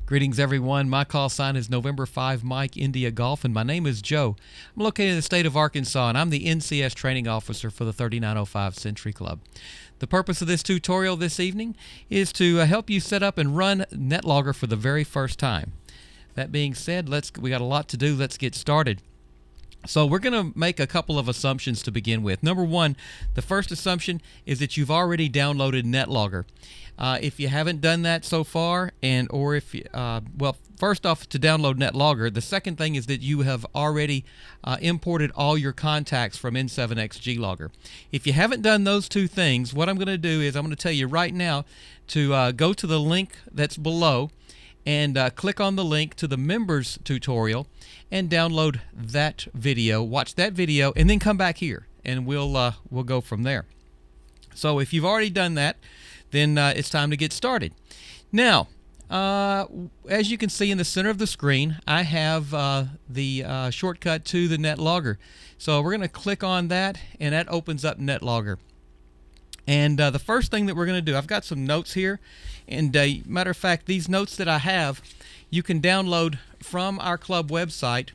Greetings, everyone. My call sign is November 5 Mike India Golf, and my name is Joe. I'm located in the state of Arkansas, and I'm the NCS training officer for the 3905 Century Club. The purpose of this tutorial this evening is to help you set up and run NetLogger for the very first time. That being said, we got a lot to do. Let's get started. So we're going to make a couple of assumptions to begin with. Number one, the first assumption is that you've already downloaded NetLogger. If you haven't done that so far, well, first off, to download NetLogger, the second thing is that you have already imported all your contacts from N7X Glogger. If you haven't done those two things, what I'm going to do is I'm going to tell you right now to go to the link that's below and click on the link to the members tutorial and download that video, watch that video, and then come back here and we'll go from there. So if you've already done that, then it's time to get started. Now, as you can see in the center of the screen, I have the shortcut to the NetLogger. So we're going to click on that, and that opens up NetLogger. And the first thing that we're going to do, I've got some notes here, and matter of fact, these notes that I have, you can download from our club website,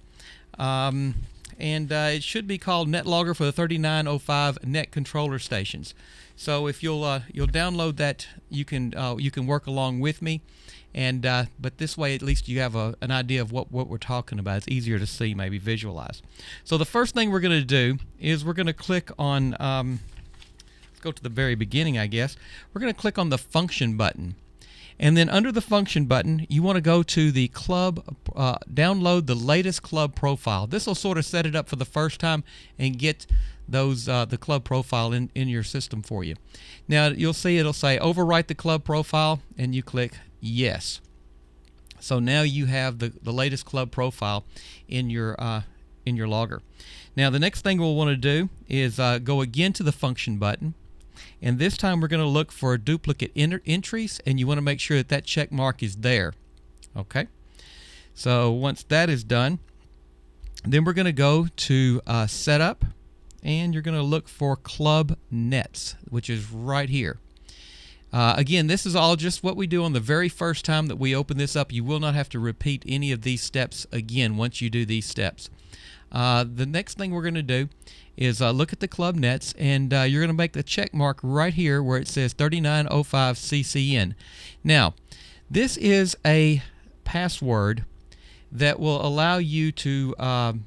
and it should be called NetLogger for the 3905 Net Controller Stations. So if you'll download that, you can work along with me, and but this way at least you have an idea of what we're talking about. It's easier to see, maybe visualize. So the first thing we're going to do is we're going to click on. Let's go to the very beginning, I guess. We're going to click on the function button. And then under the function button, you want to go to the club, download the latest club profile. This will sort of set it up for the first time and get the club profile in your system for you. Now you'll see it'll say overwrite the club profile, and you click yes. So now you have the latest club profile in your logger. Now the next thing we'll want to do is go again to the function button. And this time we're going to look for duplicate entries, and you want to make sure that check mark is there. Okay? So once that is done, then we're going to go to Setup, and you're going to look for Club Nets, which is right here. Again, this is all just what we do on the very first time that we open this up. You will not have to repeat any of these steps again once you do these steps. The next thing we're going to do is look at the club nets, and you're going to make the check mark right here where it says 3905 CCN. Now, this is a password that will allow you to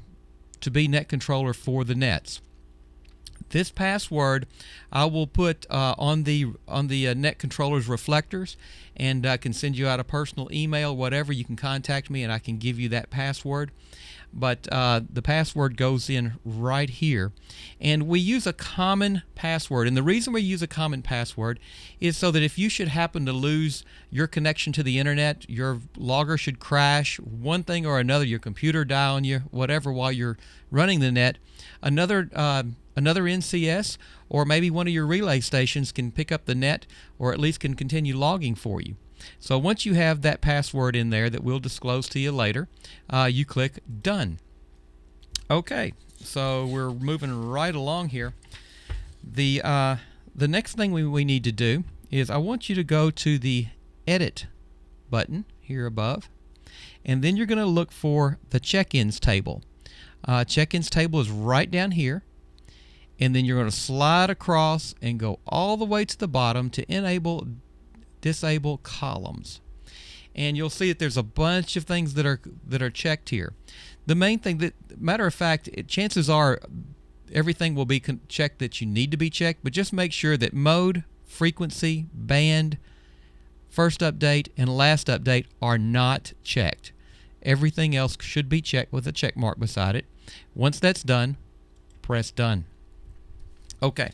be net controller for the nets. This password I will put on the net controller's reflectors, and can send you out a personal email, whatever. You can contact me and I can give you that password. But the password goes in right here, and we use a common password. And the reason we use a common password is so that if you should happen to lose your connection to the internet, your logger should crash, one thing or another, your computer die on you, whatever, while you're running the net, another NCS or maybe one of your relay stations can pick up the net, or at least can continue logging for you. So once you have that password in there that we'll disclose to you later, you click Done. Okay, so we're moving right along here. The next thing we need to do is I want you to go to the Edit button here above, and then you're going to look for the Checkins table. Checkins table is right down here, and then you're going to slide across and go all the way to the bottom to disable columns, and you'll see that there's a bunch of things that are checked here. The main thing, matter of fact, chances are everything will be checked that you need to be checked, but just make sure that mode, frequency, band, first update, and last update are not checked. Everything else should be checked with a check mark beside it. Once that's done, press Done. Okay,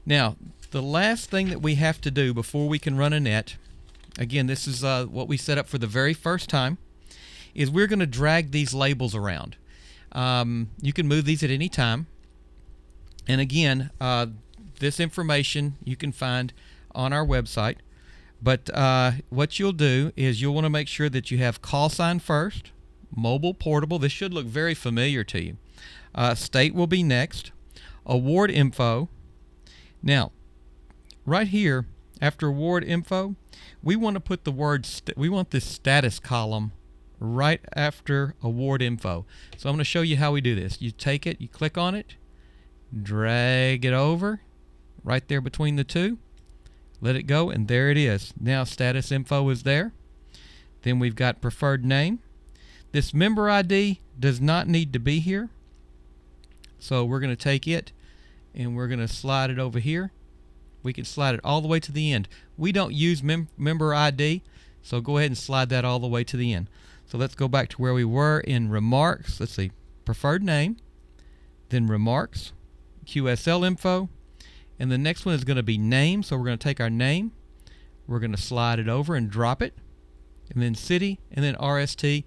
now the last thing that we have to do before we can run a net, again, this is what we set up for the very first time, is we're going to drag these labels around. You can move these at any time, and again, this information you can find on our website, but what you'll do is you'll want to make sure that you have call sign first, mobile portable, this should look very familiar to you, state will be next, award info. Now, right here, after award info, we want to put the word, we want this status column right after award info. So I'm going to show you how we do this. You take it, you click on it, drag it over right there between the two, let it go, and there it is. Now status info is there. Then we've got preferred name. This member ID does not need to be here, so we're going to take it and we're going to slide it over here. We can slide it all the way to the end. We don't use member ID, so go ahead and slide that all the way to the end. So let's go back to where we were in remarks. Let's see, preferred name, then remarks, QSL info, and the next one is going to be name. So we're going to take our name, we're going to slide it over and drop it, and then city, and then RST,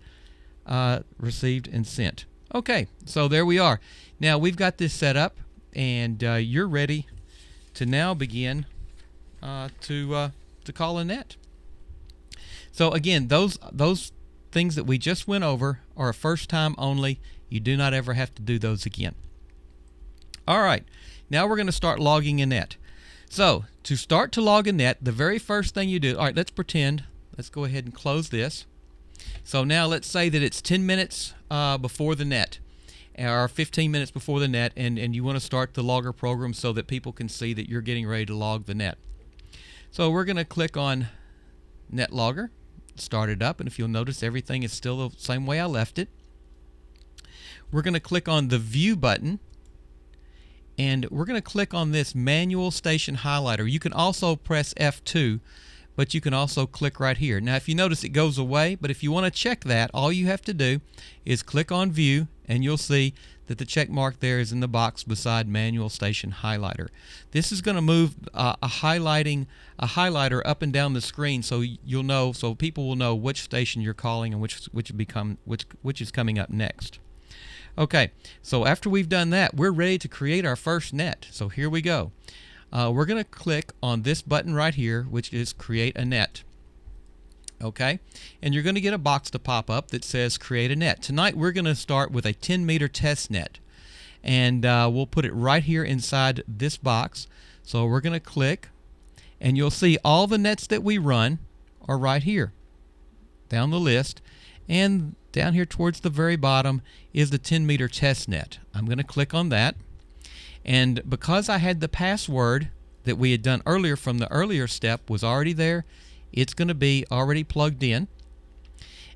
received and sent. Okay, so there we are. Now we've got this set up, and you're ready to now begin to call a net. So again, those things that we just went over are a first time only. You do not ever have to do those again. All right, now we're going to start logging a net. So to start to log a net, the very first thing you do, all right, let's pretend, let's go ahead and close this. So now let's say that it's 10 minutes before the net, or 15 minutes before the net, and you want to start the logger program so that people can see that you're getting ready to log the net. So we're going to click on NetLogger, start it up, and if you'll notice, everything is still the same way I left it. We're going to click on the View button, and we're going to click on this Manual Station Highlighter. You can also press F2, but you can also click right here. Now if you notice, it goes away, but if you want to check that, all you have to do is click on View, and you'll see that the check mark there is in the box beside Manual Station Highlighter. This is going to move a highlighter up and down the screen, so you'll know, so people will know which station you're calling and which is coming up next. Okay, so after we've done that, we're ready to create our first net. So here we go. We're going to click on this button right here, which is Create a Net. Okay, and you're going to get a box to pop up that says Create a Net. Tonight we're going to start with a 10-meter test net, and we'll put it right here inside this box. So we're going to click, and you'll see all the nets that we run are right here down the list, and down here towards the very bottom is the 10-meter test net. I'm going to click on that, and because I had the password that we had done earlier from the earlier step was already there, it's going to be already plugged in,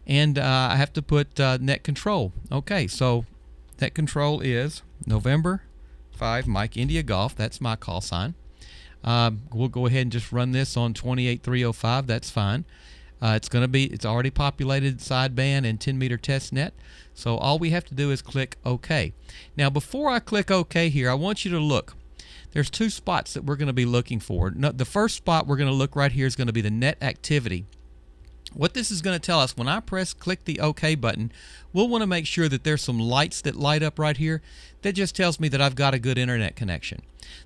and I have to put net control. Okay, so net control is November 5 Mike India Golf. That's my call sign. We'll go ahead and just run this on 28305. That's fine. It's already populated sideband and 10-meter test net. So all we have to do is click OK. Now before I click OK here, I want you to look. There's two spots that we're going to be looking for. The first spot we're going to look right here is going to be the net activity. What this is going to tell us, when I click the OK button, we'll want to make sure that there's some lights that light up right here. That just tells me that I've got a good internet connection.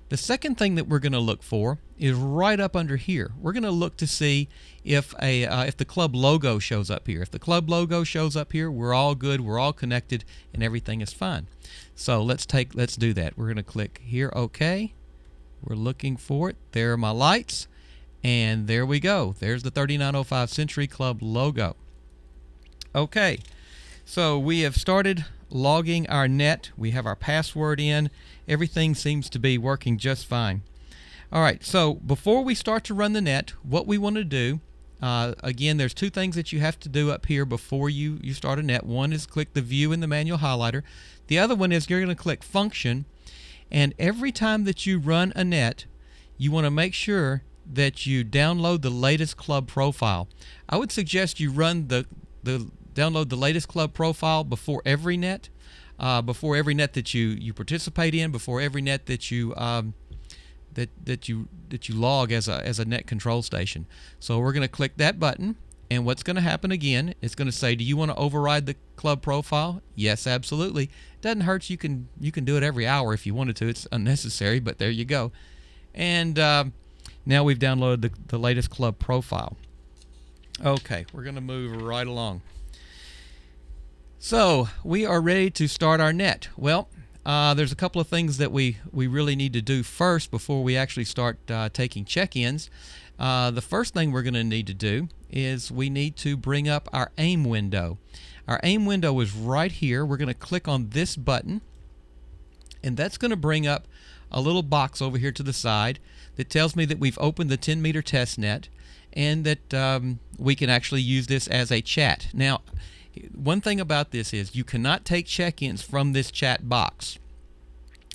The second thing that we're going to look for is right up under here. We're going to look to see if the club logo shows up here. If the club logo shows up here, we're all good, we're all connected, and everything is fine. So let's do that. We're going to click here, OK. We're looking for it. There are my lights, and there we go. There's the 3905 Century Club logo. Okay, so we have started logging our net. We have our password in. Everything seems to be working just fine. All right, so before we start to run the net, what we want to do, again, there's two things that you have to do up here before you start a net. One is click the View in the Manual Highlighter. The other one is you're going to click Function, and every time that you run a net, you want to make sure that you download the latest club profile. I would suggest you run download the latest club profile before every net, that you participate in, before every net that you that you log as a net control station. So we're going to click that button, and what's going to happen again, it's going to say, do you want to override the club profile? Yes, absolutely. It doesn't hurt. You can do it every hour if you wanted to. It's unnecessary, but there you go. And now we've downloaded the latest club profile. Okay, we're going to move right along. So we are ready to start our net. Well, there's a couple of things that we really need to do first before we actually start taking check-ins. The first thing we're going to need to do is we need to bring up our aim window. Our aim window is right here. We're going to click on this button, and that's going to bring up a little box over here to the side that tells me that we've opened the 10-meter test net and that we can actually use this as a chat. Now, one thing about this is you cannot take check-ins from this chat box.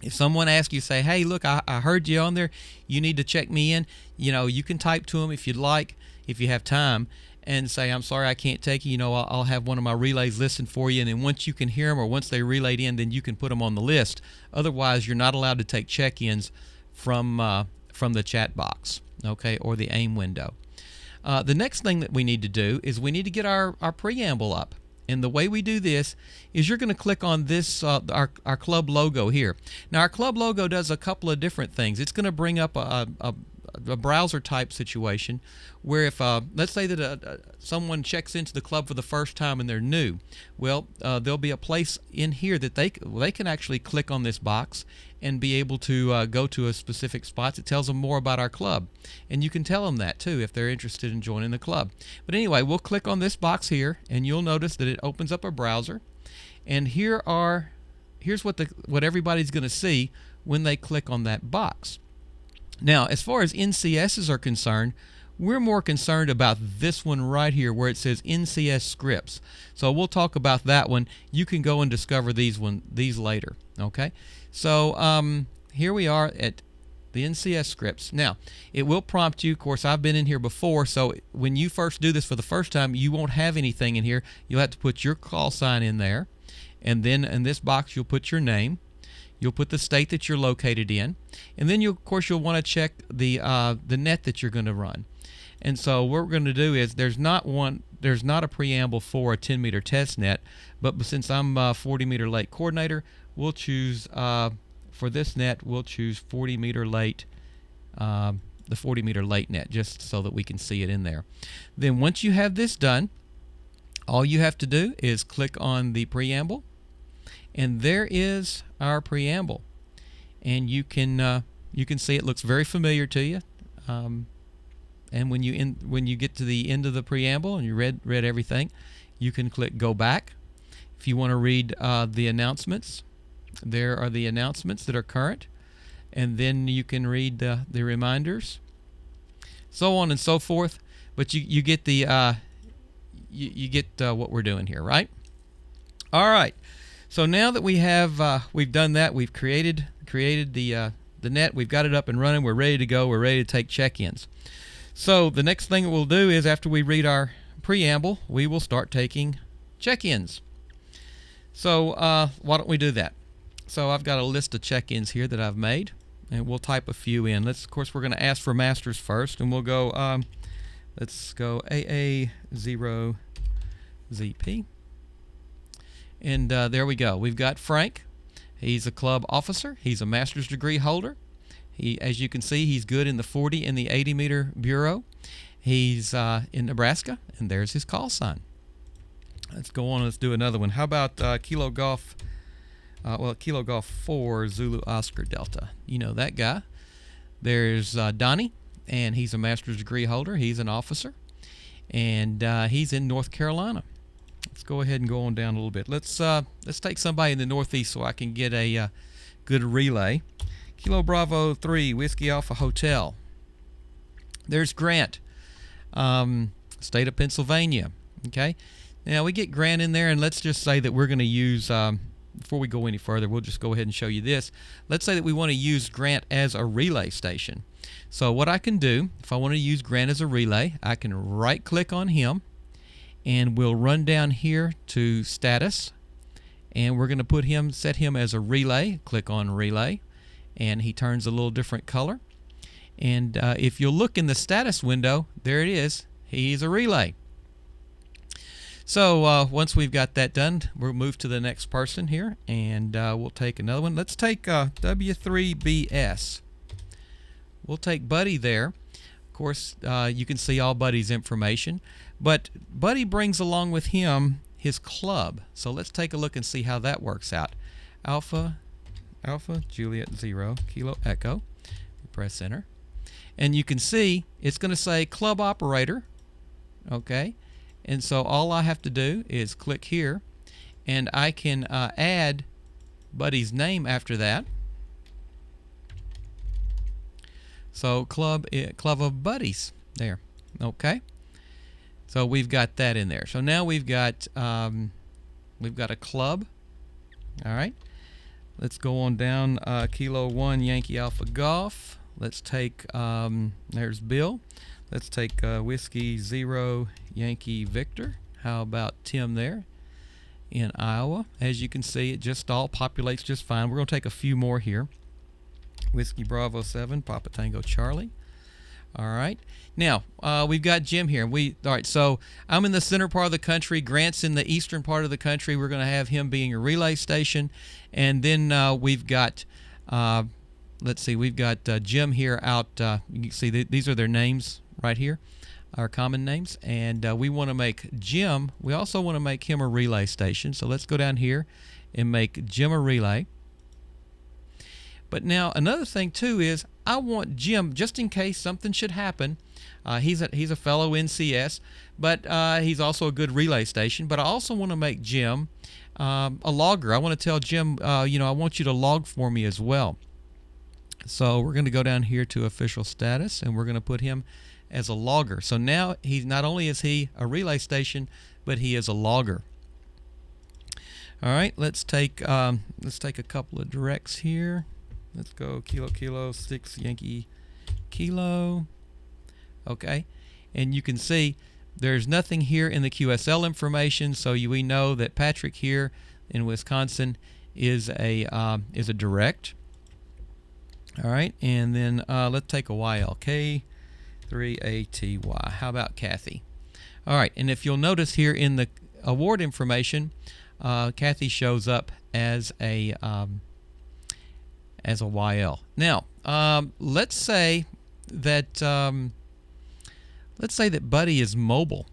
If someone asks you, say, hey, look, I heard you on there, you need to check me in, you can type to them if you'd like, if you have time, and say, I'm sorry I can't take you, I'll have one of my relays listen for you, and then once you can hear them or once they relayed in, then you can put them on the list. Otherwise, you're not allowed to take check-ins from the chat box, okay, or the AIM window. The next thing that we need to do is we need to get our preamble up. And the way we do this is you're going to click on this, our club logo here. Now, our club logo does a couple of different things. It's going to bring up a browser type situation where if, let's say that someone checks into the club for the first time and they're new, well, there'll be a place in here that they can actually click on this box and be able to go to a specific spot that tells them more about our club. And you can tell them that too if they're interested in joining the club. But anyway, we'll click on this box here, and you'll notice that it opens up a browser. And here's what everybody's going to see when they click on that box. Now, as far as NCSs are concerned, we're more concerned about this one right here where it says NCS scripts. So we'll talk about that one. You can go and discover these later. Okay. So here we are at the NCS scripts. Now, it will prompt you. Of course, I've been in here before, so when you first do this for the first time, you won't have anything in here. You'll have to put your call sign in there, and then in this box you'll put your name. You'll put the state that you're located in, and then of course you'll want to check the net that you're going to run. And so what we're going to do is there's not a preamble for a 10-meter test net, but since I'm a 40-meter late coordinator, we'll choose for this net we'll choose 40-meter late, the 40-meter late net, just so that we can see it in there. Then once you have this done, all you have to do is click on the preamble, and there is our preamble, and you can see it looks very familiar to you. And when you get to the end of the preamble and you read everything, you can click go back. If you want to read the announcements, there are the announcements that are current, and then you can read the reminders, so on and so forth. But you get the you get what we're doing here, right? All right. So now that we've done that, we've created the net, we've got it up and running, we're ready to go, we're ready to take check-ins. So the next thing that we'll do is after we read our preamble, we will start taking check-ins. So why don't we do that? So I've got a list of check-ins here that I've made, and we'll type a few in. Of course, we're going to ask for masters first, and we'll go, let's go AA0ZP. And there we go. We've got Frank. He's a club officer. He's a master's degree holder. As you can see, he's good in the 40 and the 80-meter bureau. He's in Nebraska, and there's his call sign. Let's go on. Let's do another one. How about Kilo Golf? Kilo Golf 4 Zulu Oscar Delta. You know that guy. There's Donnie, and he's a master's degree holder. He's an officer, and he's in North Carolina. Let's go ahead and go on down a little bit. Let's take somebody in the Northeast so I can get a good relay. Kilo Bravo 3 Whiskey Alpha Hotel. There's Grant, state of Pennsylvania. Okay, now we get Grant in there, and let's just say that we're going to use, before we go any further, we'll just go ahead and show you this. Let's say that we want to use Grant as a relay station. So what I can do, if I want to use Grant as a relay, I can right click on him, and we'll run down here to status, and we're going to set him as a relay. Click on relay, and he turns a little different color. And if you'll look in the status window, there it is. He's a relay. So once we've got that done, we'll move to the next person here, and we'll take another one. Let's take W3BS. We'll take Buddy there. Of course, you can see all Buddy's information, but Buddy brings along with him his club. So let's take a look and see how that works out. Alpha Juliet 0 Kilo Echo. Press enter. and you can see it's going to say club operator. Okay, and so all I have to do is click here, and I can add Buddy's name after that. So club of buddies there. Okay, so we've got that in there. So now we've got a club. All right, let's go on down. Kilo 1 Yankee Alpha Golf. Let's take there's Bill. Let's take Whiskey 0 Yankee Victor. How about Tim there in Iowa? As you can see, it just all populates just fine. We're going to take a few more here. Whiskey Bravo 7 Papa Tango Charlie. All right, now we've got Jim here. All right, so I'm in the center part of the country. Grant's in the eastern part of the country. We're going to have him being a relay station, and then we've got let's see, we've got Jim here out. You can see these are their names right here, our common names, and we want to make Jim. We also want to make him a relay station. So let's go down here and make Jim a relay. But now another thing too is I want Jim, just in case something should happen. He's a fellow NCS, but he's also a good relay station. But I also want to make Jim a logger. I want to tell Jim, I want you to log for me as well. So we're going to go down here to official status, and we're going to put him as a logger. So now he's not only is he a relay station, but he is a logger. All right, let's take a couple of directs here. Let's go Kilo 6 Yankee Kilo. Okay, and you can see there's nothing here in the QSL information, so we know that Patrick here in Wisconsin is a direct. All right, and then let's take a YLK 3ATY. How about Kathy? All right, and if you'll notice here in the award information, Kathy shows up as a YL. Now, let's say that Buddy is mobile.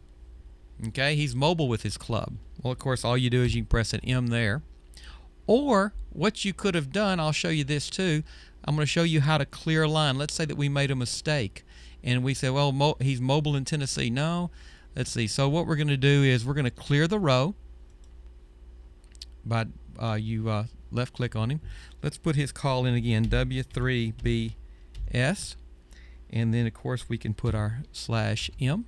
Okay, he's mobile with his club. Well, of course, all you do is you press an M there. Or what you could have done, I'll show you this too. I'm going to show you how to clear a line. Let's say that we made a mistake, and we say, well, he's mobile in Tennessee. No, let's see. So what we're going to do is we're going to clear the row by you left click on him. Let's put his call in again, W3BS, and then of course we can put our /M,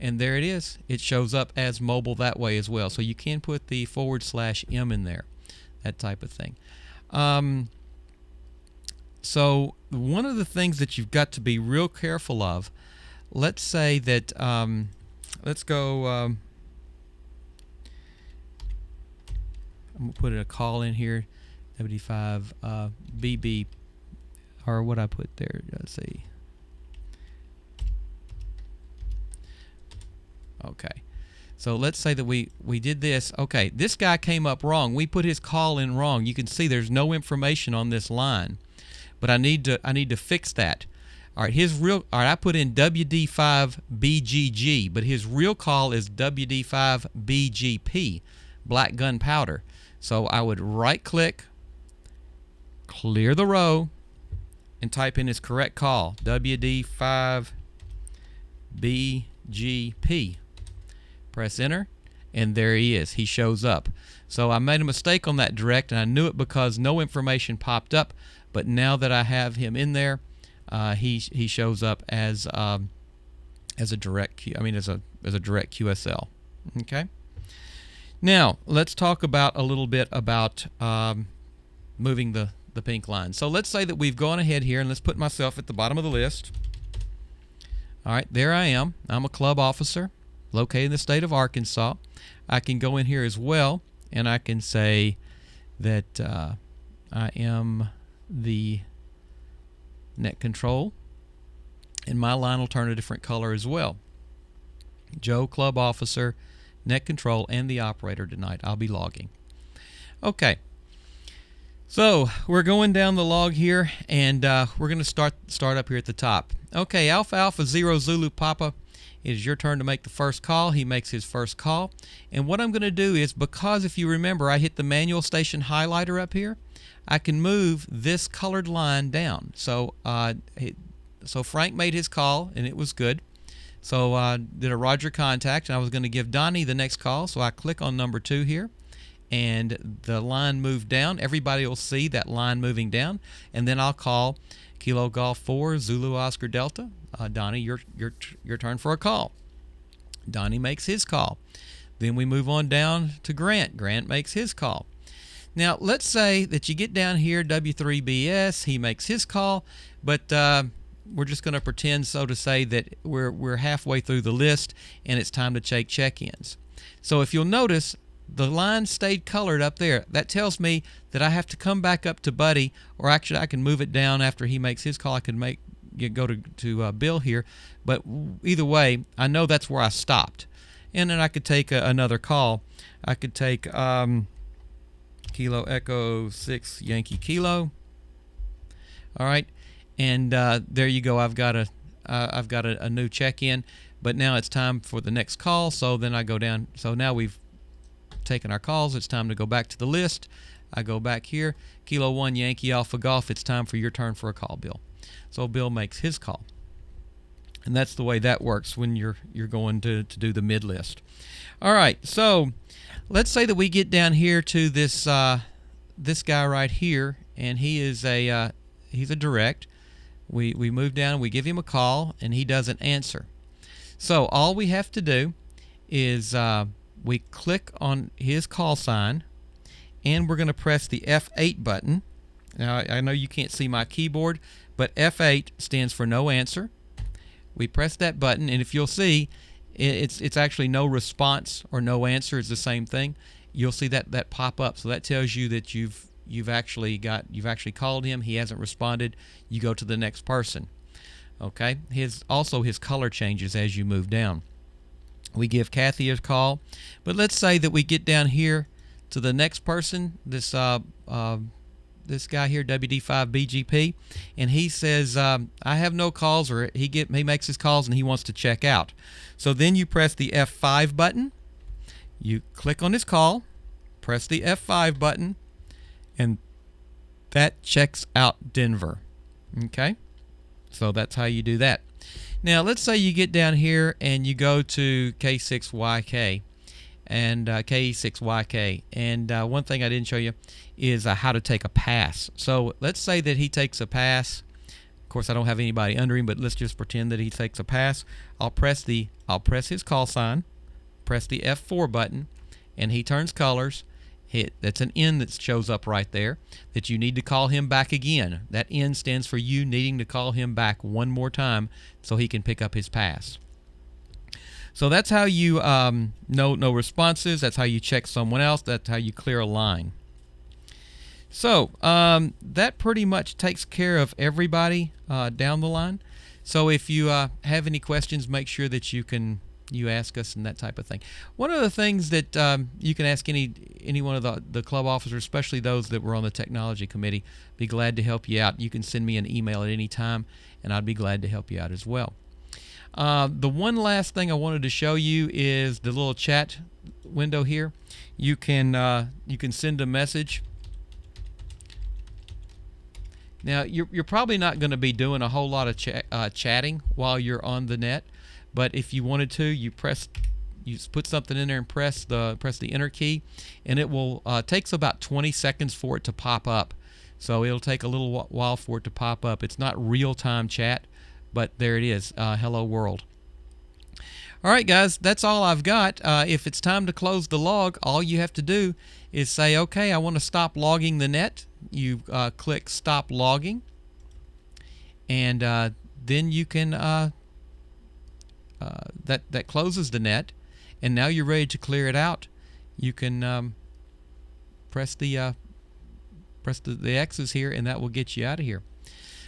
and there it is. It shows up as mobile that way as well. So you can put the /M in there, that type of thing. So one of the things that you've got to be real careful of, let's say that let's go. I'm gonna put a call in here, 75 BB, or what I put there. Let's see. Okay, so let's say that we did this. Okay, this guy came up wrong. We put his call in wrong. You can see there's no information on this line, but I need to fix that. All right, I put in WD5BGG, but his real call is WD5BGP, black gunpowder. So I would right click, clear the row, and type in his correct call, WD5BGP. Press enter, and there he is. He shows up. So I made a mistake on that direct, and I knew it because no information popped up. But now that I have him in there, he shows up as a direct. As a direct QSL. Okay. Now let's talk about a little bit about moving the pink line. So let's say that we've gone ahead here, and let's put myself at the bottom of the list. All right, there I am. I'm a club officer located in the state of Arkansas. I can go in here as well, and I can say that I am the net control, and my line will turn a different color as well. Joe, club officer, net control, and the operator tonight. I'll be logging. Okay, so we're going down the log here, and we're going to start up here at the top. Okay, Alpha Alpha 0 Zulu Papa, it is your turn to make the first call. He makes his first call, and what I'm going to do is, because if you remember I hit the manual station highlighter up here, I can move this colored line down. So Frank made his call and it was good. So did a Roger contact, and I was going to give Donnie the next call. So I click on number 2 here, and the line moved down. Everybody will see that line moving down, and then I'll call Kilo Golf 4 Zulu Oscar Delta. Donnie, your turn for a call. Donnie makes his call. Then we move on down to Grant. Grant makes his call. Now let's say that you get down here, W3BS, he makes his call, but we're just going to pretend, so to say, that we're halfway through the list and it's time to take check-ins. So if you'll notice, the line stayed colored up there. That tells me that I have to come back up to Buddy, or actually I can move it down after he makes his call. I can go to Bill here, but either way, I know that's where I stopped. And then I could take another call. I could take Kilo Echo 6 Yankee Kilo. All right. And there you go. I've got a new check-in, but now it's time for the next call. So then I go down. So now we've taken our calls. It's time to go back to the list. I go back here. Kilo 1 Yankee Alpha Golf. It's time for your turn for a call, Bill. So Bill makes his call, and that's the way that works when you're going to do the mid list. All right. So let's say that we get down here to this this guy right here, and he is he's a direct. We move down, we give him a call, and he doesn't answer. So all we have to do is we click on his call sign, and we're going to press the F8 button. Now, I know you can't see my keyboard, but F8 stands for no answer. We press that button, and if you'll see, it's actually no response or no answer. It's the same thing. You'll see that pop up. So that tells you that you've actually called him. He hasn't responded. You go to the next person. Okay. His color changes as you move down. We give Kathy a call, but let's say that we get down here to the next person. This guy here, WD5BGP, and he says I have no calls, or he makes his calls and he wants to check out. So then you press the F5 button. You click on his call, press the F5 button, and that checks out Denver. Okay, so that's how you do that. Now let's say you get down here and you go to K6YK and KE6YK, and one thing I didn't show you is how to take a pass. So let's say that he takes a pass. Of course, I don't have anybody under him, but let's just pretend that he takes a pass. I'll press his call sign, press the F4 button, and he turns colors. That's an N that shows up right there, that you need to call him back again. That N stands for you needing to call him back one more time so he can pick up his pass. So that's how you no responses. That's how you check someone else. That's how you clear a line. So that pretty much takes care of everybody down the line. So if you have any questions, make sure that you ask us and that type of thing. One of the things that you can ask any one of the club officers, especially those that were on the technology committee, be glad to help you out. You can send me an email at any time, and I'd be glad to help you out as well. The one last thing I wanted to show you is the little chat window here. You can send a message. Now you're probably not going to be doing a whole lot of chatting while you're on the net, but if you wanted to, you put something in there and press the enter key, and it will takes about 20 seconds for it to pop up. So it'll take a little while for it to pop up. It's not real-time chat, but there it is. Hello world. All right, guys, that's all I've got. If it's time to close the log, all you have to do is say, okay, I want to stop logging the net. You click stop logging, and then you can that closes the net, and now you're ready to clear it out. You can press the X's here, and that will get you out of here.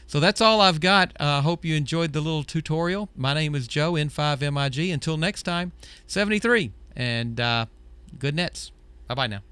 So that's all I've got. Hope you enjoyed the little tutorial. My name is Joe, N5MIG. Until next time, 73, and good nets. Bye-bye now.